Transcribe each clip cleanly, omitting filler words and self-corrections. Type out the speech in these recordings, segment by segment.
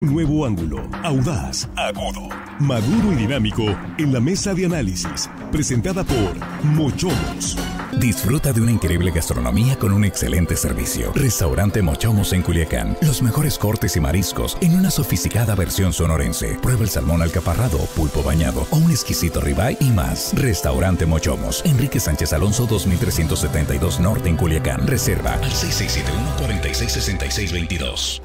Nuevo ángulo, audaz, agudo, maduro y dinámico en la mesa de análisis, presentada por Mochomos. Disfruta de una increíble gastronomía con un excelente servicio. Restaurante Mochomos en Culiacán. Los mejores cortes y mariscos en una sofisticada versión sonorense. Prueba el salmón alcaparrado, pulpo bañado o un exquisito ribeye y más. Restaurante Mochomos. Enrique Sánchez Alonso 2372 Norte en Culiacán. Reserva al 6671-466622.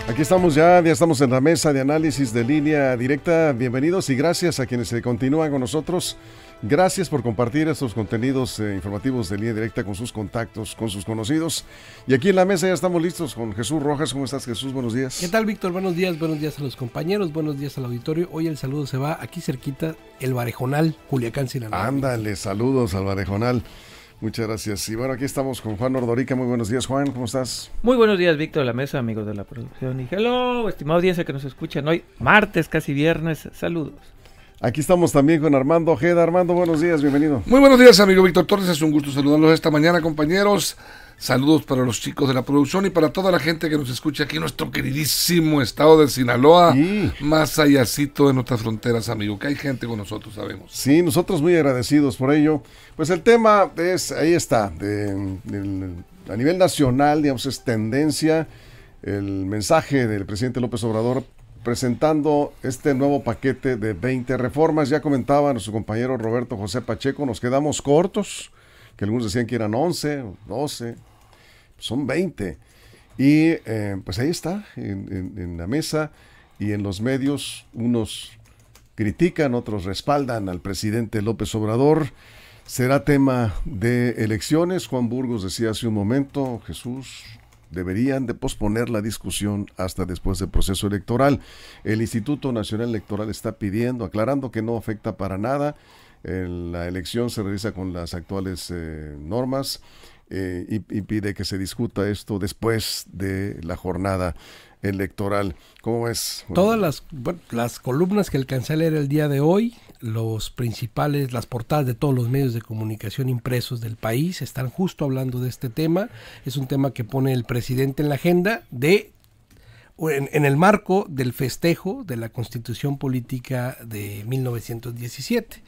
Aquí estamos ya estamos en la mesa de análisis de Línea Directa. Bienvenidos y gracias a quienes se continúan con nosotros. Gracias por compartir estos contenidos informativos de Línea Directa con sus contactos, con sus conocidos. Y aquí en la mesa ya estamos listos con Jesús Rojas. ¿Cómo estás, Jesús? Buenos días. ¿Qué tal, Víctor? Buenos días a los compañeros, buenos días al auditorio. Hoy el saludo se va aquí cerquita, el Barejonal, Culiacán, Sinaloa. Ándale, saludos al Barejonal. Muchas gracias. Y bueno, aquí estamos con Juan Ordorica. Muy buenos días, Juan. ¿Cómo estás? Muy buenos días, Víctor, de la mesa, amigos de la producción. Y hello, estimada audiencia que nos escuchan hoy, martes, casi viernes. Saludos. Aquí estamos también con Armando Ojeda. Armando, buenos días, bienvenido. Muy buenos días, amigo Víctor Torres. Es un gusto saludarlos esta mañana, compañeros. Saludos para los chicos de la producción y para toda la gente que nos escucha aquí en nuestro queridísimo estado de Sinaloa, sí. Más allácito de nuestras fronteras, amigo, que hay gente con nosotros, sabemos. Sí, nosotros muy agradecidos por ello. Pues el tema es, ahí está, a nivel nacional, digamos, es tendencia el mensaje del presidente López Obrador presentando este nuevo paquete de 20 reformas. Ya comentaba nuestro compañero Roberto José Pacheco, nos quedamos cortos, que algunos decían que eran 11, 12, son 20. Y pues ahí está, en la mesa y en los medios, unos critican, otros respaldan al presidente López Obrador. Será tema de elecciones. Juan Burgos decía hace un momento, Jesús, deberían de posponer la discusión hasta después del proceso electoral. El Instituto Nacional Electoral está pidiendo, aclarando que no afecta para nada. La elección se realiza con las actuales normas y pide que se discuta esto después de la jornada electoral. ¿Cómo es? Todas las columnas que alcancé a leer el día de hoy, las portadas de todos los medios de comunicación impresos del país están justo hablando de este tema. Es un tema que pone el presidente en la agenda en el marco del festejo de la Constitución Política de 1917.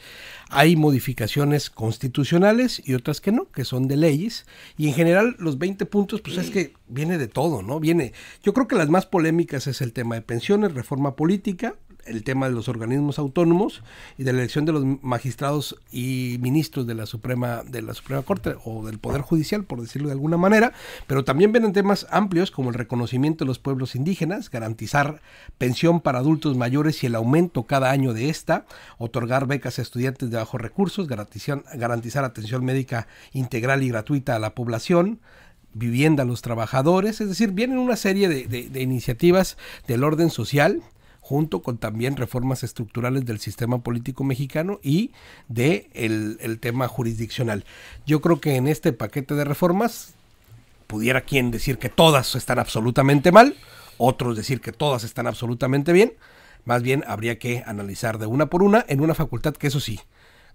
Hay modificaciones constitucionales y otras que no, que son de leyes, y en general los 20 puntos, pues es que viene de todo, ¿no? Yo creo que las más polémicas es el tema de pensiones, reforma política, el tema de los organismos autónomos y de la elección de los magistrados y ministros de la Suprema Corte o del Poder Judicial, por decirlo de alguna manera, pero también vienen temas amplios como el reconocimiento de los pueblos indígenas, garantizar pensión para adultos mayores y el aumento cada año de esta, otorgar becas a estudiantes de bajos recursos, garantizar atención médica integral y gratuita a la población, vivienda a los trabajadores, es decir, vienen una serie de iniciativas del orden social, junto con también reformas estructurales del sistema político mexicano y el tema jurisdiccional. Yo creo que en este paquete de reformas pudiera quien decir que todas están absolutamente mal, otros decir que todas están absolutamente bien. Más bien habría que analizar de una por una en una facultad que, eso sí,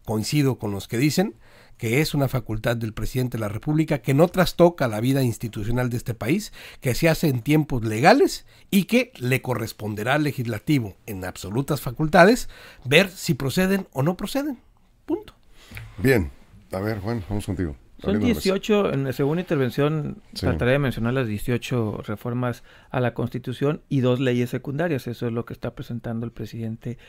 coincido con los que dicen que es una facultad del presidente de la República, que no trastoca la vida institucional de este país, que se hace en tiempos legales y que le corresponderá al legislativo, en absolutas facultades, ver si proceden o no proceden. Punto. Bien. A ver, Juan, vamos contigo. Son 18, en la segunda intervención trataré de mencionar las 18 reformas a la Constitución y 2 leyes secundarias. Eso es lo que está presentando el presidente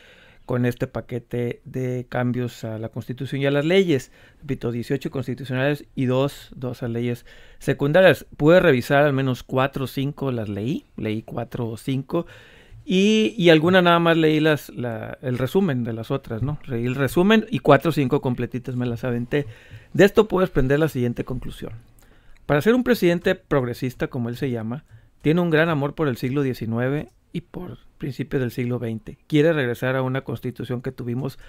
con este paquete de cambios a la Constitución y a las leyes. Repito, 18 constitucionales y 2 a leyes secundarias. Pude revisar al menos 4 o 5, las leí 4 o 5, y alguna nada más leí el resumen de las otras, ¿no? Leí el resumen y 4 o 5 completitas me las aventé. De esto puedo desprender la siguiente conclusión. Para ser un presidente progresista, como él se llama, tiene un gran amor por el siglo XIX y por principios del siglo XX. Quiere regresar a una constitución que tuvimos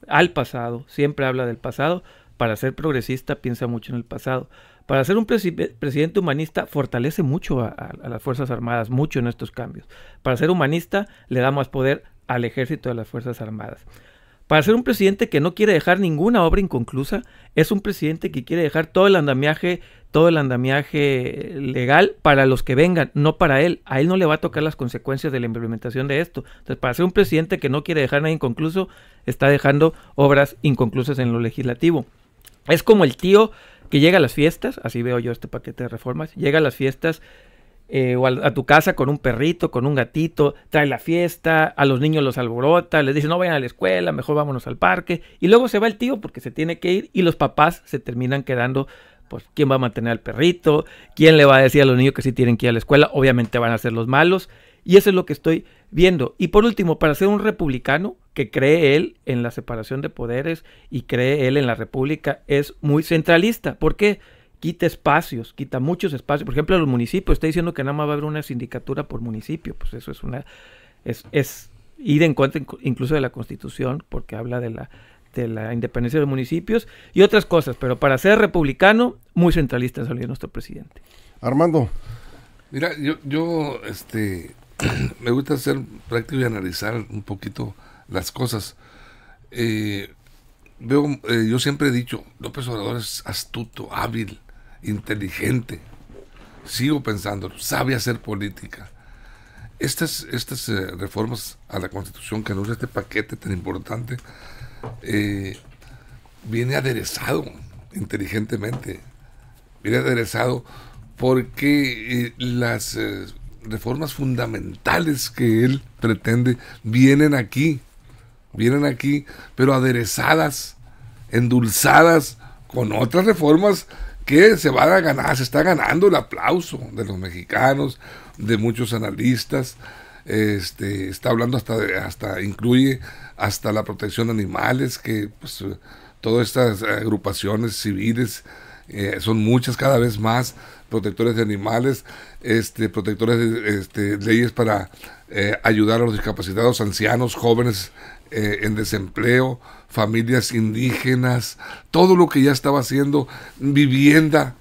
al pasado. Siempre habla del pasado. Para ser progresista piensa mucho en el pasado. Para ser un presidente humanista fortalece mucho a las Fuerzas Armadas, mucho en estos cambios. Para ser humanista le da más poder al ejército de las Fuerzas Armadas. Para ser un presidente que no quiere dejar ninguna obra inconclusa, es un presidente que quiere dejar todo el andamiaje legal para los que vengan, no para él. A él no le va a tocar las consecuencias de la implementación de esto. Entonces, para ser un presidente que no quiere dejar nada inconcluso, está dejando obras inconclusas en lo legislativo. Es como el tío que llega a las fiestas, así veo yo este paquete de reformas, llega a las fiestas o a tu casa con un perrito, con un gatito, trae la fiesta, a los niños los alborota, les dice no vayan a la escuela, mejor vámonos al parque, y luego se va el tío porque se tiene que ir y los papás se terminan quedando, pues quién va a mantener al perrito, quién le va a decir a los niños que sí tienen que ir a la escuela, obviamente van a ser los malos, y eso es lo que estoy viendo. Y por último, para ser un republicano que cree él en la separación de poderes y cree él en la república, es muy centralista. ¿Por qué? Quita espacios, quita muchos espacios. Por ejemplo, a los municipios, está diciendo que nada más va a haber una sindicatura por municipio. Pues eso es ir en contra incluso de la Constitución, porque habla de la independencia de los municipios y otras cosas. Pero para ser republicano, muy centralista salió nuestro presidente. Armando. Mira, yo me gusta ser práctico y analizar un poquito las cosas. Yo siempre he dicho, López Obrador es astuto, hábil, inteligente. Sigo pensando, sabe hacer política. Estas reformas a la Constitución que anuncia este paquete tan importante, viene aderezado inteligentemente. Viene aderezado porque las reformas fundamentales que él pretende vienen aquí, pero aderezadas, endulzadas con otras reformas que se van a ganar, se está ganando el aplauso de los mexicanos, de muchos analistas. Está hablando hasta incluye hasta la protección de animales, que pues todas estas agrupaciones civiles son muchas, cada vez más, protectores de animales, protectores de leyes para ayudar a los discapacitados, ancianos, jóvenes en desempleo, familias indígenas, todo lo que ya estaba haciendo, vivienda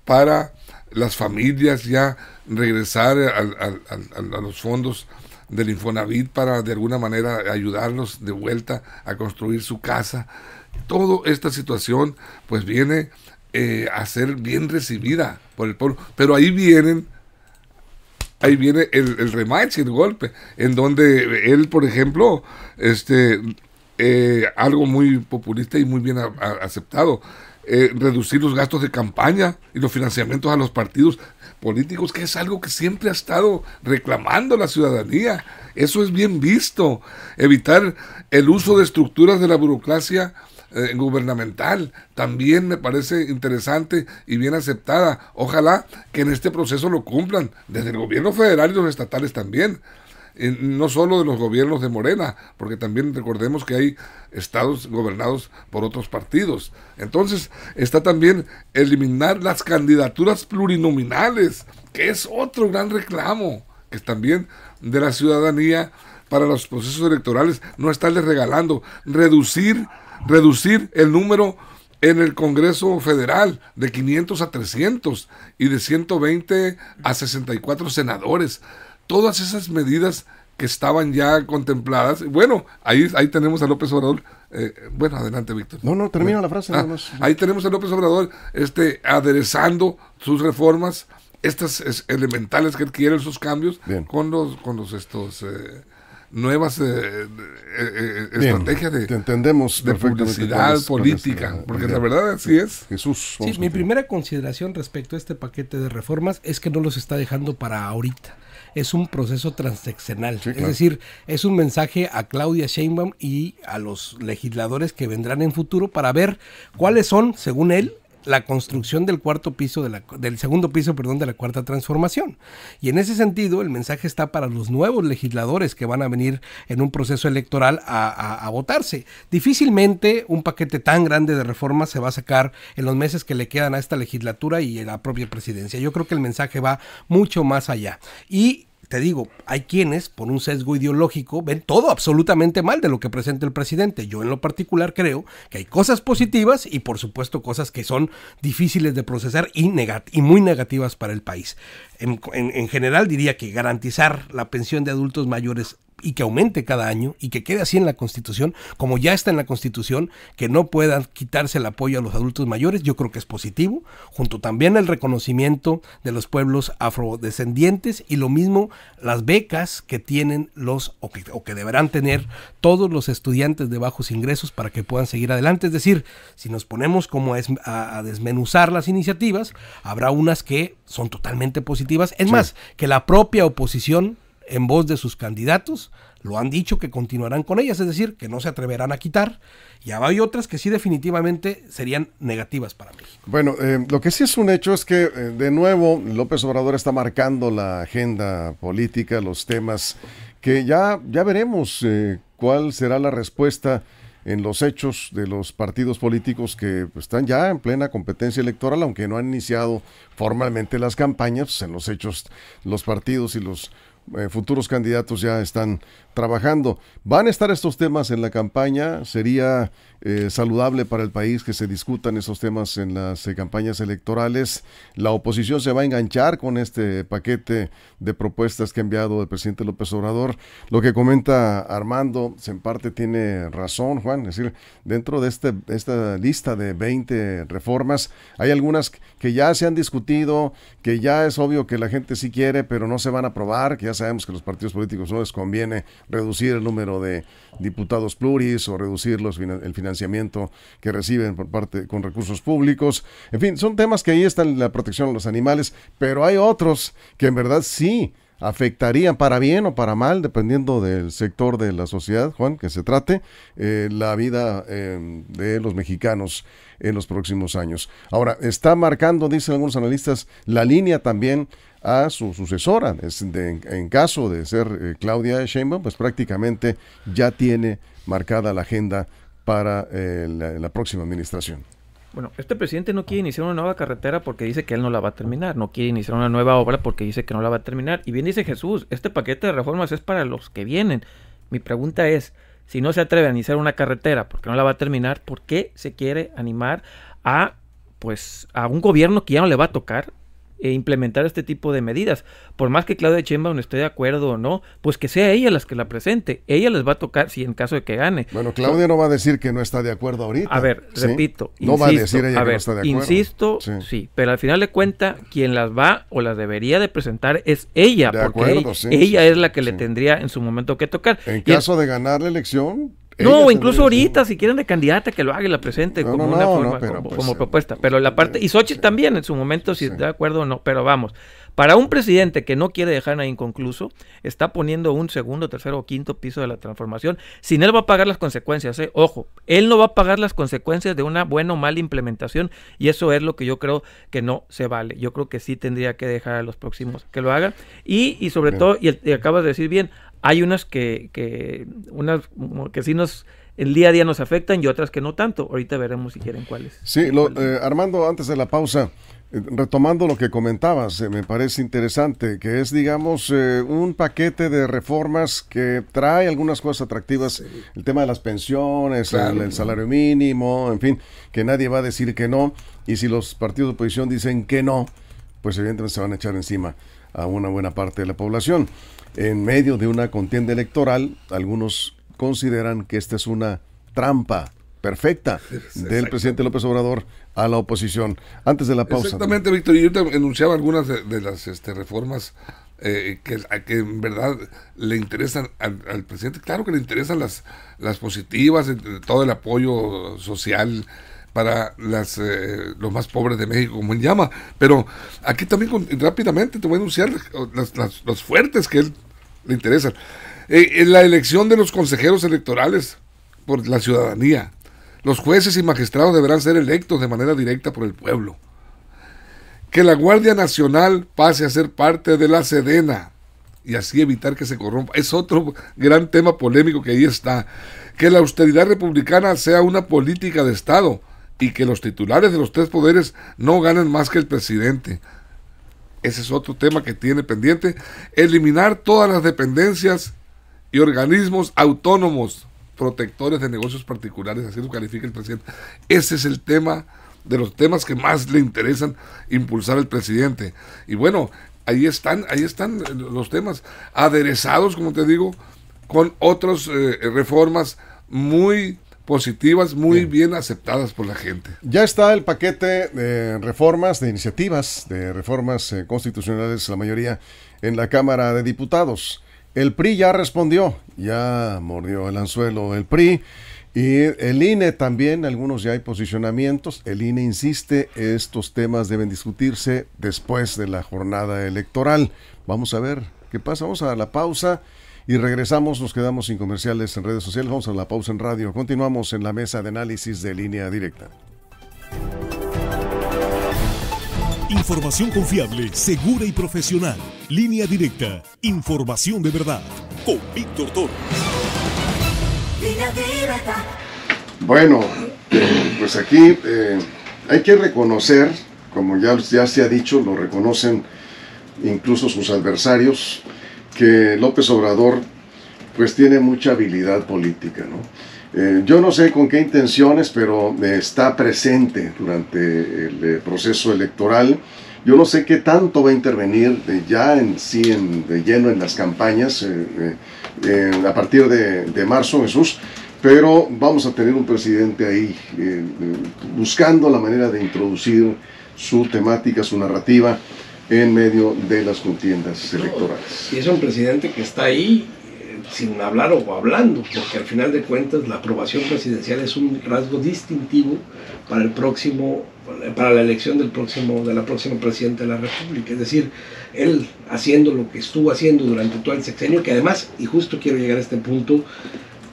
para las familias, ya regresar a los fondos del Infonavit para de alguna manera ayudarlos de vuelta a construir su casa. Toda esta situación pues viene a ser bien recibida por el pueblo, pero ahí viene el rematch, el golpe, en donde él, por ejemplo, algo muy populista y muy bien aceptado, reducir los gastos de campaña y los financiamientos a los partidos políticos, que es algo que siempre ha estado reclamando la ciudadanía. Eso es bien visto. Evitar el uso de estructuras de la burocracia gubernamental también me parece interesante y bien aceptada. Ojalá que en este proceso lo cumplan desde el gobierno federal y los estatales también, no solo de los gobiernos de Morena, porque también recordemos que hay estados gobernados por otros partidos. Entonces está también eliminar las candidaturas plurinominales, que es otro gran reclamo que es también de la ciudadanía para los procesos electorales, no estarles regalando, reducir el número en el Congreso Federal de 500 a 300 y de 120 a 64 senadores. Todas esas medidas que estaban ya contempladas. Bueno, ahí tenemos a López Obrador. Bueno, adelante, Víctor. No, termina la frase. Ahí tenemos a López Obrador aderezando sus reformas, estas elementales que él quiere, sus cambios, con los nuevas estrategias de publicidad política, porque la verdad así es. Jesús. Sí, mi primera consideración respecto a este paquete de reformas es que no los está dejando para ahorita. Es un proceso transeccional, sí, claro. Es decir, es un mensaje a Claudia Sheinbaum y a los legisladores que vendrán en futuro para ver cuáles son, según él, la construcción del segundo piso de la cuarta transformación. Y en ese sentido, el mensaje está para los nuevos legisladores que van a venir en un proceso electoral a votarse. Difícilmente un paquete tan grande de reformas se va a sacar en los meses que le quedan a esta legislatura y en la propia presidencia. Yo creo que el mensaje va mucho más allá. Y te digo, hay quienes, por un sesgo ideológico, ven todo absolutamente mal de lo que presenta el presidente. Yo en lo particular creo que hay cosas positivas y por supuesto cosas que son difíciles de procesar y muy negativas para el país. En general diría que garantizar la pensión de adultos mayores y que aumente cada año y que quede así en la Constitución, como ya está en la Constitución, que no puedan quitarse el apoyo a los adultos mayores, yo creo que es positivo, junto también al reconocimiento de los pueblos afrodescendientes y lo mismo las becas que tienen o que deberán tener todos los estudiantes de bajos ingresos para que puedan seguir adelante. Es decir, si nos ponemos como a desmenuzar las iniciativas, habrá unas que son totalmente positivas. Es más, que la propia oposición, en voz de sus candidatos, lo han dicho que continuarán con ellas, es decir, que no se atreverán a quitar, y hay otras que sí definitivamente serían negativas para México. Bueno, lo que sí es un hecho es que, de nuevo, López Obrador está marcando la agenda política, los temas que ya veremos cuál será la respuesta en los hechos de los partidos políticos que están ya en plena competencia electoral, aunque no han iniciado formalmente las campañas. Pues en los hechos los partidos y los futuros candidatos ya están trabajando. ¿Van a estar estos temas en la campaña? ¿Sería saludable para el país que se discutan esos temas en las campañas electorales? ¿La oposición se va a enganchar con este paquete de propuestas que ha enviado el presidente López Obrador? Lo que comenta Armando, en parte tiene razón, Juan, es decir, dentro de esta lista de 20 reformas, hay algunas que ya se han discutido, que ya es obvio que la gente sí quiere, pero no se van a aprobar, que ya sabemos que a los partidos políticos no les conviene reducir el número de diputados pluris o reducir el financiamiento que reciben por parte con recursos públicos. En fin, son temas que ahí están, la protección a los animales, pero hay otros que en verdad sí afectarían para bien o para mal, dependiendo del sector de la sociedad, Juan, que se trate, la vida de los mexicanos en los próximos años. Ahora, está marcando, dicen algunos analistas, la línea también a su sucesora. En caso de ser Claudia Sheinbaum, pues prácticamente ya tiene marcada la agenda para la próxima administración. Bueno, este presidente no quiere iniciar una nueva carretera porque dice que él no la va a terminar, no quiere iniciar una nueva obra porque dice que no la va a terminar. Y bien dice Jesús, este paquete de reformas es para los que vienen. Mi pregunta es, si no se atreve a iniciar una carretera porque no la va a terminar, ¿por qué se quiere animar a un gobierno que ya no le va a tocar implementar este tipo de medidas? Por más que Claudia Sheinbaum esté de acuerdo o no, pues que sea ella las que la presente. Ella les va a tocar si en caso de que gane. Bueno, Claudia no va a decir que no está de acuerdo ahorita. A ver, ¿sí? Repito, no va a decir ella que no está de acuerdo. Insisto, sí, pero al final de cuentas, quien las va o las debería de presentar es ella, de porque acuerdo, ella es la que le tendría en su momento que tocar. En caso de ganar la elección, no, incluso ahorita, si quieren de candidata, que lo haga y la presente como una forma, como propuesta. Pero la parte, y Xochitl también en su momento, si está de acuerdo o no, pero vamos, para un presidente que no quiere dejar nada inconcluso, está poniendo un segundo, tercero o quinto piso de la transformación, sin él va a pagar las consecuencias, ojo, él no va a pagar las consecuencias de una buena o mala implementación, y eso es lo que yo creo que no se vale. Yo creo que sí tendría que dejar a los próximos que lo hagan, y sobre todo, y acabas de decir bien, hay unas que sí el día a día nos afectan y otras que no tanto. Ahorita veremos si quieren cuáles. Sí, Armando, antes de la pausa, retomando lo que comentabas, me parece interesante, que es, digamos, un paquete de reformas que trae algunas cosas atractivas, el tema de las pensiones, claro, el salario mínimo, en fin, que nadie va a decir que no, y si los partidos de oposición dicen que no, pues evidentemente se van a echar encima a una buena parte de la población. En medio de una contienda electoral, algunos consideran que esta es una trampa perfecta del presidente López Obrador a la oposición. Antes de la pausa. Exactamente, Víctor, y yo te enunciaba algunas de las reformas que en verdad le interesan al presidente. Claro que le interesan las positivas, todo el apoyo social para los más pobres de México, como él llama, pero aquí también rápidamente te voy a anunciar los fuertes que él le interesan. La elección de los consejeros electorales por la ciudadanía. Los jueces y magistrados deberán ser electos de manera directa por el pueblo. Que la Guardia Nacional pase a ser parte de la Sedena y así evitar que se corrompa. Es otro gran tema polémico que ahí está. Que la austeridad republicana sea una política de Estado y que los titulares de los tres poderes no ganen más que el presidente. Ese es otro tema que tiene pendiente. Eliminar todas las dependencias y organismos autónomos protectores de negocios particulares, así lo califica el presidente. Ese es el tema de los temas que más le interesan impulsar al presidente. Y bueno, ahí están los temas aderezados, como te digo, con otras reformas muy positivas, muy bien aceptadas por la gente. Ya está el paquete de reformas, de iniciativas, de reformas constitucionales, la mayoría en la Cámara de Diputados. El PRI ya respondió, ya mordió el anzuelo el PRI, y el INE también, algunos ya hay posicionamientos. El INE insiste, estos temas deben discutirse después de la jornada electoral. Vamos a ver qué pasa, vamos a la pausa. Y regresamos, nos quedamos sin comerciales en redes sociales, vamos a la pausa en radio. Continuamos en la mesa de análisis de Línea Directa. Información confiable, segura y profesional. Línea Directa, información de verdad. Con Víctor Toro. Línea Directa. Bueno, pues aquí hay que reconocer, como ya se ha dicho, lo reconocen incluso sus adversarios, que López Obrador pues tiene mucha habilidad política, ¿no? Yo no sé con qué intenciones, pero está presente durante el proceso electoral. Yo no sé qué tanto va a intervenir ya de lleno en las campañas a partir de marzo, Jesús, pero vamos a tener un presidente ahí buscando la manera de introducir su temática, su narrativa en medio de las contiendas electorales. Y es un presidente que está ahí sin hablar o hablando, porque al final de cuentas la aprobación presidencial es un rasgo distintivo para la elección de la próxima presidenta de la República. Es decir, él haciendo lo que estuvo haciendo durante todo el sexenio, que además, y justo quiero llegar a este punto,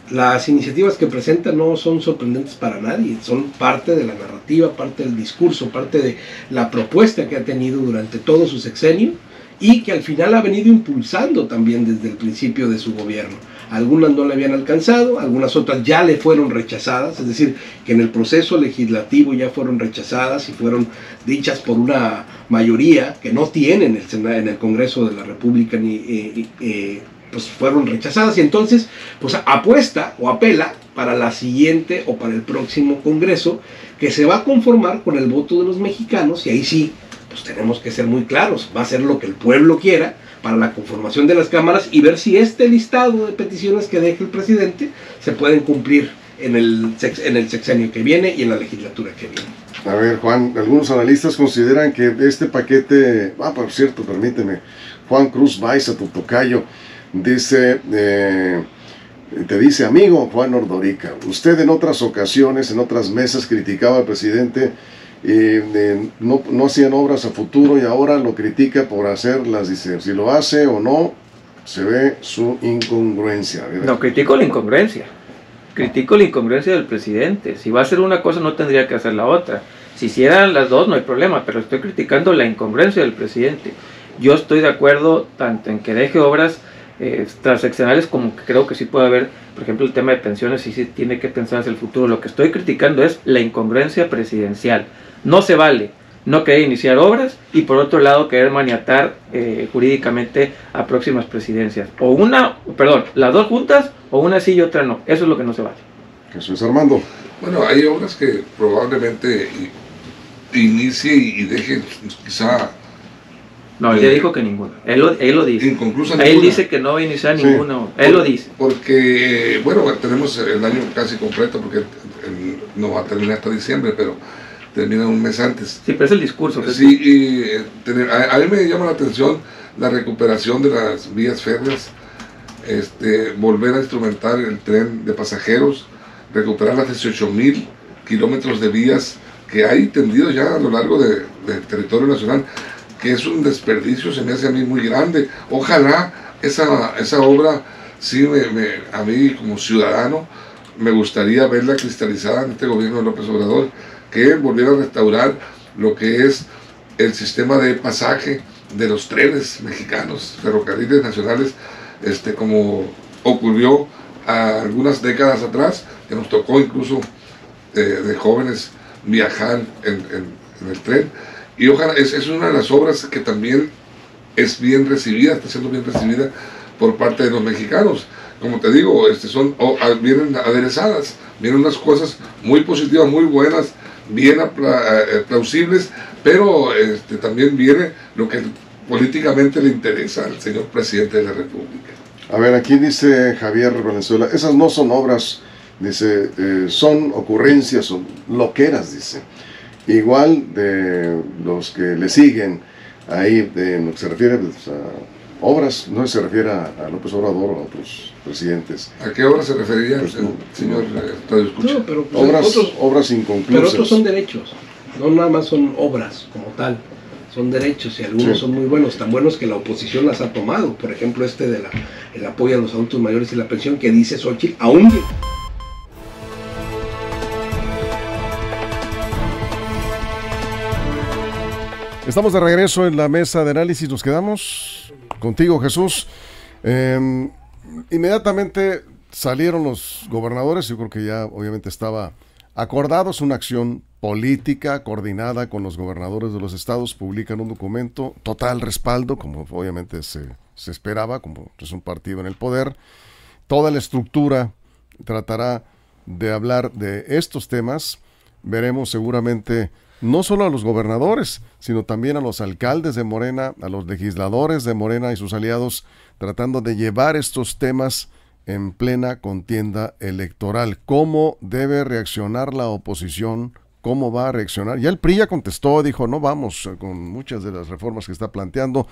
las iniciativas que presenta no son sorprendentes para nadie, son parte de la narrativa, parte del discurso, parte de la propuesta que ha tenido durante todo su sexenio y que al final ha venido impulsando también desde el principio de su gobierno. Algunas no le habían alcanzado, algunas otras ya le fueron rechazadas, es decir, que en el proceso legislativo ya fueron rechazadas y fueron dichas por una mayoría que no tiene en el Congreso de la República pues fueron rechazadas, y entonces pues apuesta o apela para la siguiente o para el próximo Congreso, que se va a conformar con el voto de los mexicanos, y ahí sí pues tenemos que ser muy claros, va a ser lo que el pueblo quiera para la conformación de las cámaras y ver si este listado de peticiones que deje el presidente se pueden cumplir en el sexenio que viene y en la legislatura que viene. A ver, Juan, algunos analistas consideran que este paquete, por cierto, permíteme, Juan Cruz Baiza, tu tocayo, dice, te dice, amigo Juan Ordorica, usted en otras ocasiones, en otras mesas criticaba al presidente no hacían obras a futuro y ahora lo critica por hacerlas, dice, si lo hace o no, se ve su incongruencia. No, critico la incongruencia del presidente. Si va a hacer una cosa no tendría que hacer la otra. Si hicieran las dos no hay problema, pero estoy criticando la incongruencia del presidente. Yo estoy de acuerdo tanto en que deje obras transaccionales como que creo que sí puede haber, por ejemplo, el tema de pensiones, sí tiene que pensar hacia el futuro. Lo que estoy criticando es la incongruencia presidencial. No se vale no querer iniciar obras y por otro lado querer maniatar jurídicamente a próximas presidencias. Las dos juntas o una sí y otra no. Eso es lo que no se vale. Eso es, Armando. Bueno, hay obras que probablemente inicie y deje quizá... No, él ya dijo que ninguna. Él lo dice. Inconclusa él ninguna. dice que no va a iniciar ninguna. Él lo dice. Porque, bueno, tenemos el año casi completo, porque no va a terminar hasta diciembre, pero termina un mes antes. Sí, pero es el discurso. Sí, y a mí me llama la atención la recuperación de las vías férreas, volver a instrumentar el tren de pasajeros, recuperar las 18,000 kilómetros de vías que hay tendidos ya a lo largo del territorio nacional, que es un desperdicio, se me hace a mí muy grande. Ojalá esa obra, sí, a mí como ciudadano, me gustaría verla cristalizada en este gobierno de López Obrador, que volviera a restaurar lo que es el sistema de pasaje de los trenes mexicanos, ferrocarriles nacionales, como ocurrió algunas décadas atrás, que nos tocó incluso de jóvenes viajar en el tren. Y ojalá, es una de las obras que también es bien recibida, está siendo bien recibida por parte de los mexicanos. Como te digo, vienen aderezadas, vienen unas cosas muy positivas, muy buenas, bien plausibles, pero también viene lo que políticamente le interesa al señor presidente de la República. A ver, aquí dice Javier Valenzuela, esas no son obras, dice, son ocurrencias, son loqueras, dice. Igual de los que le siguen ahí, de lo que se refiere pues, a obras, no se refiere a López Obrador o a otros presidentes. ¿A qué obras se referiría Pues, el señor Radio Escucha? No, pero pues, obras inconclusas. pero otros son derechos, no nada más son obras como tal, son derechos y algunos son muy buenos, tan buenos que la oposición las ha tomado. Por ejemplo, el apoyo a los adultos mayores y la pensión que dice Xochitl, aún. Estamos de regreso en la mesa de análisis, nos quedamos contigo, Jesús. Inmediatamente salieron los gobernadores, yo creo que ya obviamente estaba acordado, es una acción política coordinada con los gobernadores de los estados, publican un documento, total respaldo, como obviamente se esperaba, como es un partido en el poder. Toda la estructura tratará de hablar de estos temas, veremos seguramente no solo a los gobernadores, sino también a los alcaldes de Morena, a los legisladores de Morena y sus aliados, tratando de llevar estos temas en plena contienda electoral. ¿Cómo debe reaccionar la oposición? ¿Cómo va a reaccionar? Ya el PRI ya contestó, dijo, no vamos con muchas de las reformas que está planteando.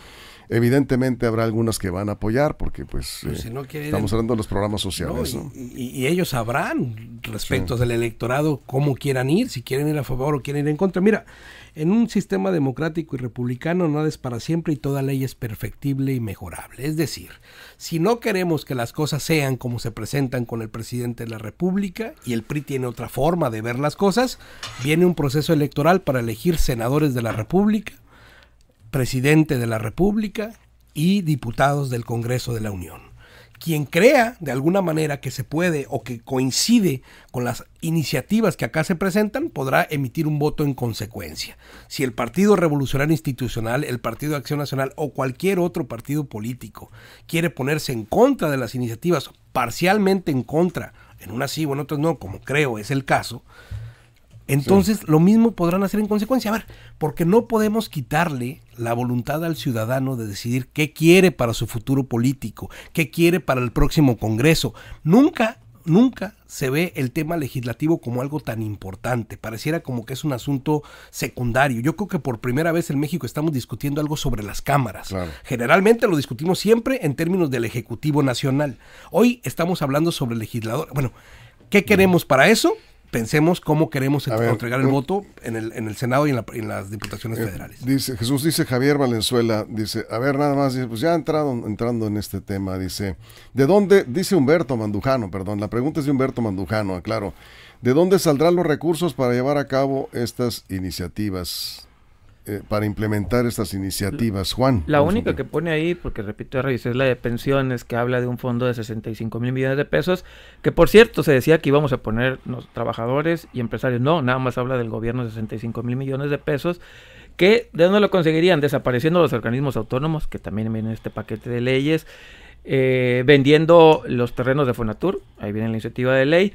Evidentemente habrá algunas que van a apoyar, porque pues si no estamos hablando de los programas sociales. No, y ellos sabrán respecto del electorado cómo quieran ir, si quieren ir a favor o quieren ir en contra. Mira, en un sistema democrático y republicano nada es para siempre y toda ley es perfectible y mejorable. Es decir, si no queremos que las cosas sean como se presentan con el presidente de la República y el PRI tiene otra forma de ver las cosas, viene un proceso electoral para elegir senadores de la República, presidente de la República y diputados del Congreso de la Unión. Quien crea de alguna manera que se puede o que coincide con las iniciativas que acá se presentan podrá emitir un voto en consecuencia. Si el Partido Revolucionario Institucional, el Partido de Acción Nacional o cualquier otro partido político quiere ponerse en contra de las iniciativas, parcialmente en contra, en unas sí o en otras no, como creo es el caso, entonces lo mismo podrán hacer en consecuencia. A ver, porque no podemos quitarle la voluntad al ciudadano de decidir qué quiere para su futuro político, qué quiere para el próximo Congreso. Nunca se ve el tema legislativo como algo tan importante. Pareciera como que es un asunto secundario. Yo creo que por primera vez en México estamos discutiendo algo sobre las cámaras. Claro. Generalmente lo discutimos siempre en términos del Ejecutivo Nacional. Hoy estamos hablando sobre el legislador. Bueno, ¿qué queremos para eso? Pensemos cómo queremos entregar el voto en el Senado y en las diputaciones federales. Dice Javier Valenzuela, dice, a ver, nada más, pues ya entrando en este tema, dice, ¿de dónde, dice Humberto Mandujano, perdón, la pregunta es de Humberto Mandujano, aclaro, ¿de dónde saldrán los recursos para llevar a cabo estas iniciativas, para implementar estas iniciativas, Juan? La única que pone ahí, porque repito, es la de pensiones, que habla de un fondo de 65,000 millones de pesos, que por cierto se decía que íbamos a poner los trabajadores y empresarios. No, nada más habla del gobierno de 65,000 millones de pesos, que ¿de dónde lo conseguirían? Desapareciendo los organismos autónomos, que también viene en este paquete de leyes, vendiendo los terrenos de Fonatur, ahí viene la iniciativa de ley.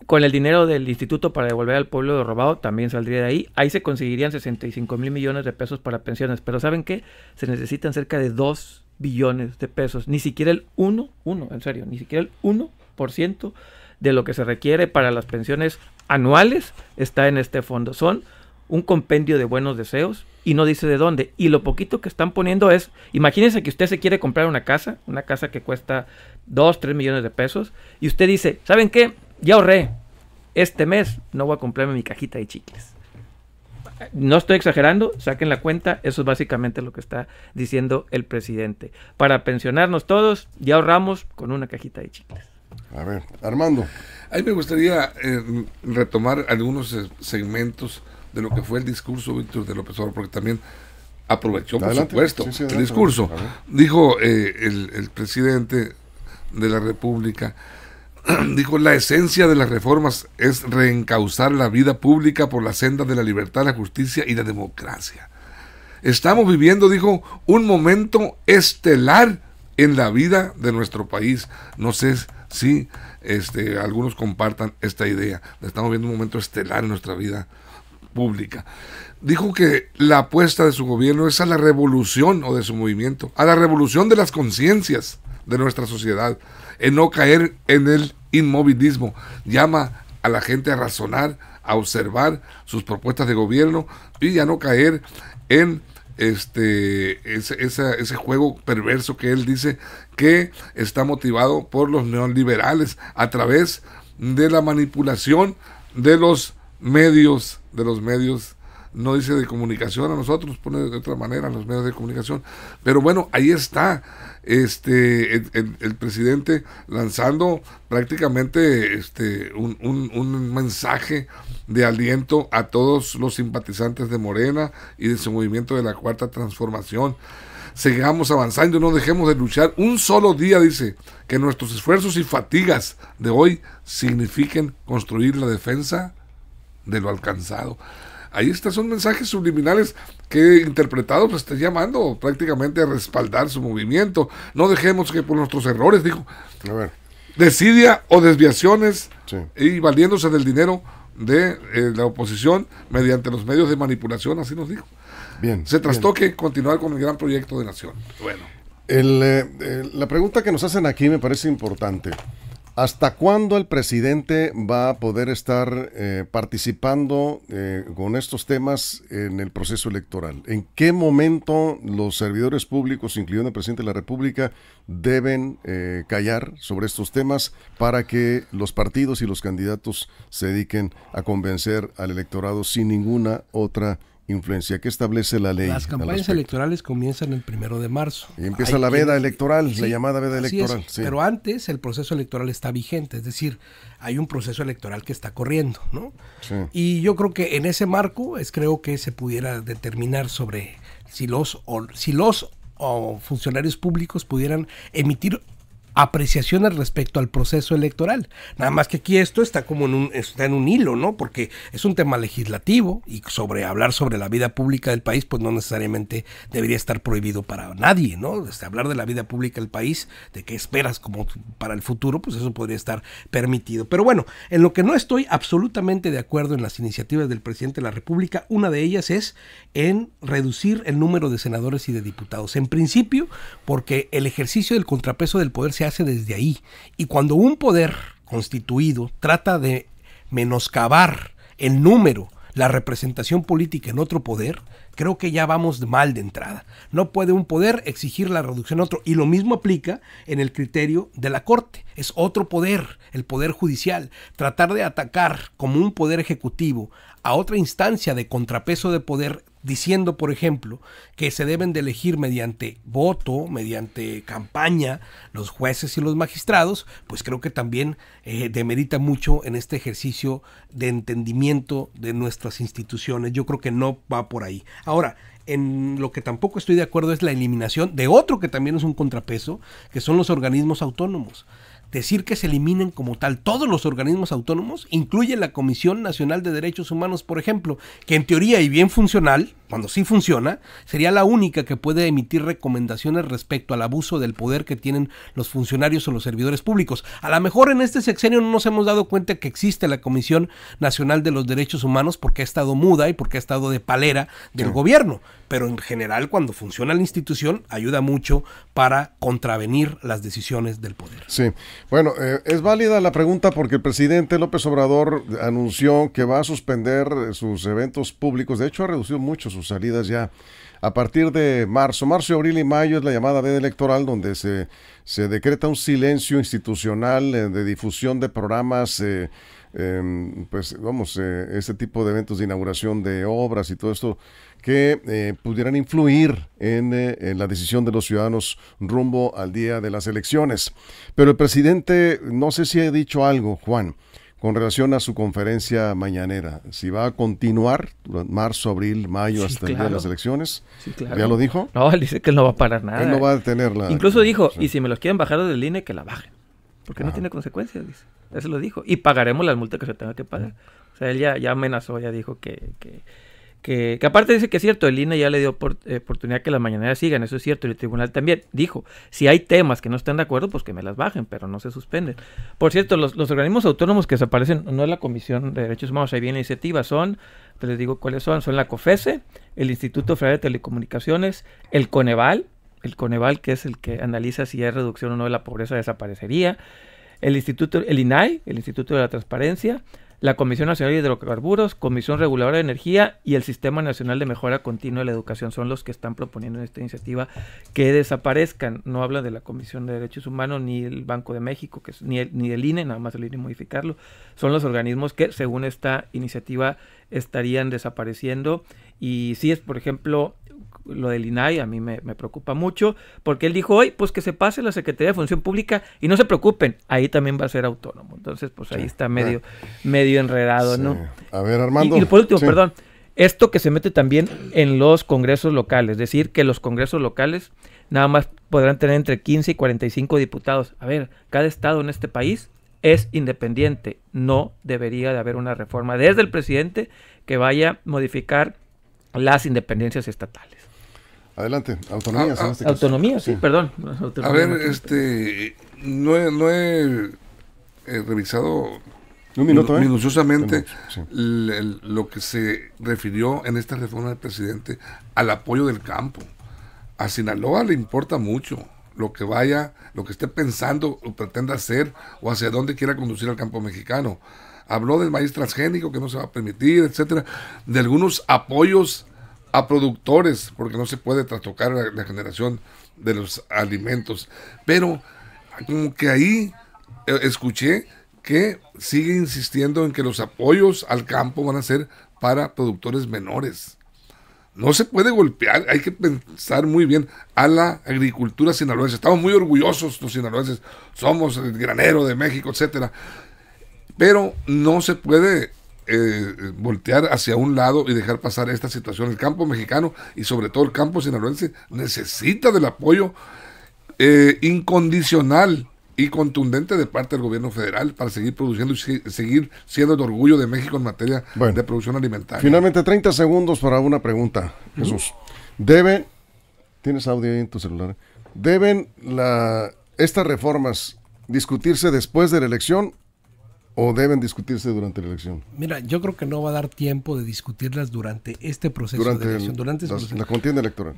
Con el dinero del instituto para devolver al pueblo lo robado, también saldría de ahí. Ahí se conseguirían 65,000 millones de pesos para pensiones. Pero ¿saben qué? Se necesitan cerca de 2 billones de pesos. Ni siquiera el 1% de lo que se requiere para las pensiones anuales está en este fondo. Son un compendio de buenos deseos y no dice de dónde. Y lo poquito que están poniendo es, imagínense que usted se quiere comprar una casa que cuesta 2, 3 millones de pesos. Y usted dice, ¿saben qué? Ya ahorré, este mes no voy a comprarme mi cajita de chicles. No estoy exagerando, saquen la cuenta, eso es básicamente lo que está diciendo el presidente. Para pensionarnos todos, ya ahorramos con una cajita de chicles. A ver, Armando. A mí me gustaría retomar algunos segmentos de lo que fue el discurso, Víctor, de López Obrador, porque también aprovechó, por supuesto, el discurso. Dijo el presidente de la República, dijo, la esencia de las reformas es reencauzar la vida pública por la senda de la libertad, la justicia y la democracia. Estamos viviendo, dijo, un momento estelar en la vida de nuestro país. No sé si algunos compartan esta idea. Estamos viendo un momento estelar en nuestra vida pública. Dijo que la apuesta de su gobierno es a la revolución, o de su movimiento, a la revolución de las conciencias, de nuestra sociedad, en no caer en el inmovilismo. Llama a la gente a razonar, a observar sus propuestas de gobierno y a no caer en ese juego perverso que él dice que está motivado por los neoliberales a través de la manipulación de los medios, no dice de comunicación, a nosotros pone de otra manera los medios de comunicación, pero bueno, ahí está el presidente lanzando prácticamente un mensaje de aliento a todos los simpatizantes de Morena y de su movimiento de la Cuarta Transformación. Sigamos avanzando, no dejemos de luchar un solo día, dice, que nuestros esfuerzos y fatigas de hoy signifiquen construir la defensa de lo alcanzado. Ahí son mensajes subliminales que interpretados está llamando prácticamente a respaldar su movimiento. No dejemos que por nuestros errores, dijo, desidia o desviaciones, sí, y valiéndose del dinero de la oposición mediante los medios de manipulación, así nos dijo. Bien, se trastoque continuar con el gran proyecto de nación. Bueno, la pregunta que nos hacen aquí me parece importante. ¿Hasta cuándo el presidente va a poder estar participando con estos temas en el proceso electoral? ¿En qué momento los servidores públicos, incluyendo el presidente de la República, deben callar sobre estos temas para que los partidos y los candidatos se dediquen a convencer al electorado sin ninguna otra influencia? ¿Qué establece la ley? Las campañas electorales comienzan el 1 de marzo. Y empieza la veda electoral, sí, la llamada veda electoral. Sí. Pero antes el proceso electoral está vigente, es decir, hay un proceso electoral que está corriendo, ¿no? Sí. Y yo creo que en ese marco creo que se pudiera determinar sobre si los funcionarios públicos pudieran emitir apreciaciones respecto al proceso electoral. Nada más que aquí esto está como está en un hilo, ¿no? Porque es un tema legislativo y hablar sobre la vida pública del país, pues no necesariamente debería estar prohibido para nadie, ¿no? Hablar de la vida pública del país, de qué esperas como para el futuro, pues eso podría estar permitido. Pero bueno, en lo que no estoy absolutamente de acuerdo en las iniciativas del presidente de la República, una de ellas es en reducir el número de senadores y de diputados. En principio, porque el ejercicio del contrapeso del poder se hace desde ahí, y cuando un poder constituido trata de menoscabar el número, la representación política en otro poder, creo que ya vamos mal de entrada. No puede un poder exigir la reducción a otro, y lo mismo aplica en el criterio de la Corte. Es otro poder, el poder judicial. Tratar de atacar como un poder ejecutivo a otra instancia de contrapeso de poder, diciendo, por ejemplo, que se deben de elegir mediante voto, mediante campaña, los jueces y los magistrados, pues creo que también demerita mucho en este ejercicio de entendimiento de nuestras instituciones. Yo creo que no va por ahí. Ahora, en lo que tampoco estoy de acuerdo es la eliminación de otro que también es un contrapeso, que son los organismos autónomos. Decir que se eliminen como tal todos los organismos autónomos, incluye la Comisión Nacional de Derechos Humanos, por ejemplo, que en teoría y bien funcional, cuando sí funciona, sería la única que puede emitir recomendaciones respecto al abuso del poder que tienen los funcionarios o los servidores públicos. A lo mejor en este sexenio no nos hemos dado cuenta que existe la Comisión Nacional de los Derechos Humanos porque ha estado muda y porque ha estado de palera del gobierno, pero en general cuando funciona la institución ayuda mucho para contravenir las decisiones del poder. Sí, bueno, es válida la pregunta porque el presidente López Obrador anunció que va a suspender sus eventos públicos. De hecho, ha reducido mucho sus salidas ya a partir de marzo, abril y mayo es la llamada veda electoral, donde se decreta un silencio institucional de difusión de programas, este tipo de eventos de inauguración de obras y todo esto que pudieran influir en la decisión de los ciudadanos rumbo al día de las elecciones. Pero el presidente, no sé si ha dicho algo, Juan, con relación a su conferencia mañanera, si va a continuar marzo, abril, mayo, hasta el día de las elecciones. Sí, claro. ¿Ya lo dijo? No, él dice que él no va a parar nada. Él no va a detenerla. Incluso dijo, y si me los quieren bajar del INE, que la bajen. Porque no tiene consecuencias, dice. Eso lo dijo. Y pagaremos las multas que se tenga que pagar. O sea, él ya amenazó, ya dijo que aparte dice que es cierto, el INE ya le dio oportunidad que las mañaneras sigan, eso es cierto, y el tribunal también dijo, si hay temas que no están de acuerdo, pues que me las bajen, pero no se suspenden. Por cierto, los organismos autónomos que desaparecen, no es la Comisión de Derechos Humanos, ahí viene la iniciativa, les digo cuáles son la COFESE, el Instituto Federal de Telecomunicaciones, el Coneval, el Coneval, que es el que analiza si hay reducción o no de la pobreza, desaparecería. El INAI, el Instituto de la Transparencia, la Comisión Nacional de Hidrocarburos, Comisión Reguladora de Energía y el Sistema Nacional de Mejora Continua de la Educación son los que están proponiendo en esta iniciativa que desaparezcan. No habla de la Comisión de Derechos Humanos ni el Banco de México, ni del INE, nada más el INE modificarlo. Son los organismos que, según esta iniciativa, estarían desapareciendo. Y si es, por ejemplo, lo del INAI, a mí me preocupa mucho, porque él dijo hoy, pues que se pase la Secretaría de Función Pública y no se preocupen, ahí también va a ser autónomo. Entonces, pues ahí está medio enredado, ¿no? A ver, Armando. Y por último, perdón, esto que se mete también en los congresos locales, es decir, que los congresos locales nada más podrán tener entre 15 y 45 diputados. A ver, cada estado en este país es independiente, no debería de haber una reforma desde el presidente que vaya a modificar las independencias estatales. Adelante, autonomías en este caso. Autonomía, sí, perdón. A ver, no he revisado minuciosamente lo que se refirió en esta reforma del presidente al apoyo del campo. A Sinaloa le importa mucho lo que esté pensando o pretenda hacer o hacia dónde quiera conducir al campo mexicano. Habló del maíz transgénico que no se va a permitir, etcétera, de algunos apoyos a productores, porque no se puede trastocar la generación de los alimentos. Pero como que ahí escuché que sigue insistiendo en que los apoyos al campo van a ser para productores menores. No se puede golpear, hay que pensar muy bien a la agricultura sinaloense. Estamos muy orgullosos los sinaloenses, somos el granero de México, etcétera. Pero no se puede voltear hacia un lado y dejar pasar esta situación. El campo mexicano y sobre todo el campo sinaloense necesita del apoyo incondicional y contundente de parte del gobierno federal para seguir produciendo y seguir siendo el orgullo de México en materia de producción alimentaria. Finalmente, 30 segundos para una pregunta, Jesús. ¿Tienes audio ahí en tu celular? ¿Deben estas reformas discutirse después de la elección o deben discutirse durante la elección? Mira, yo creo que no va a dar tiempo de discutirlas durante este proceso de elección. Durante la contienda electoral.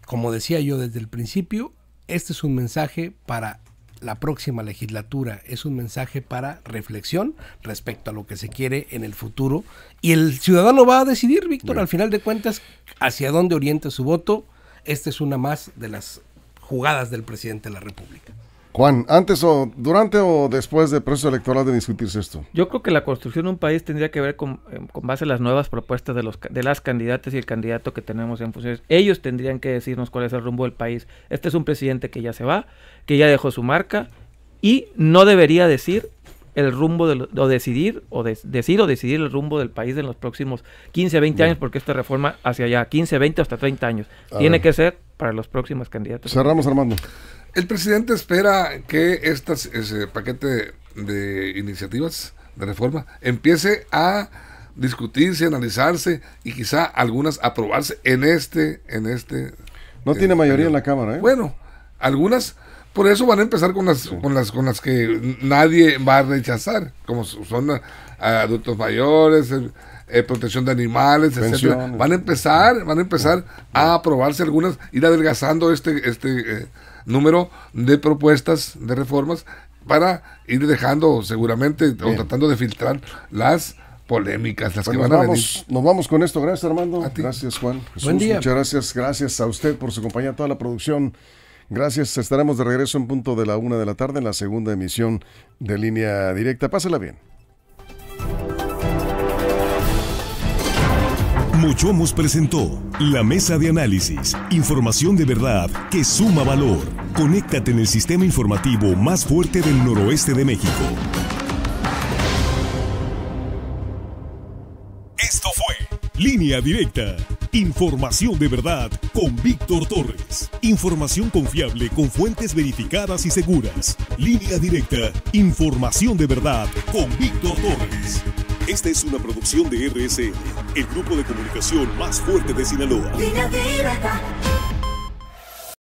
Como decía yo desde el principio, este es un mensaje para la próxima legislatura, es un mensaje para reflexión respecto a lo que se quiere en el futuro, y el ciudadano va a decidir, Víctor, al final de cuentas, hacia dónde orienta su voto. Esta es una más de las jugadas del presidente de la República. Juan, ¿antes o durante o después del proceso electoral de discutirse esto? Yo creo que la construcción de un país tendría que ver con base a las nuevas propuestas de las candidatas y el candidato que tenemos en funciones. Ellos tendrían que decirnos cuál es el rumbo del país. Este es un presidente que ya se va, que ya dejó su marca y no debería decir el rumbo decidir el rumbo del país en los próximos 15, 20 años, porque esta reforma hacia allá, 15, 20 hasta 30 años, tiene que ser para los próximos candidatos. Cerramos, Armando. El presidente espera que ese paquete de iniciativas de reforma empiece a discutirse, analizarse y quizá algunas aprobarse en este. No tiene mayoría en la Cámara, ¿eh? Bueno, algunas, por eso van a empezar con las que nadie va a rechazar, como son adultos mayores, protección de animales, etcétera. Van a empezar a aprobarse algunas, ir adelgazando este número de propuestas de reformas para ir dejando seguramente o tratando de filtrar las polémicas, las que van a venir. Nos vamos con esto. Gracias, Armando. A ti. Gracias, Juan. Jesús, buen día. Muchas gracias. Gracias a usted por su compañía, a toda la producción. Gracias. Estaremos de regreso en punto de la 1:00 p.m. en la segunda emisión de Línea Directa. Pásela bien. Mochomos presentó La Mesa de Análisis. Información de verdad que suma valor. Conéctate en el sistema informativo más fuerte del noroeste de México. Esto fue Línea Directa. Información de verdad con Víctor Torres. Información confiable con fuentes verificadas y seguras. Línea Directa. Información de verdad con Víctor Torres. Esta es una producción de RSN, el grupo de comunicación más fuerte de Sinaloa. Línea Directa.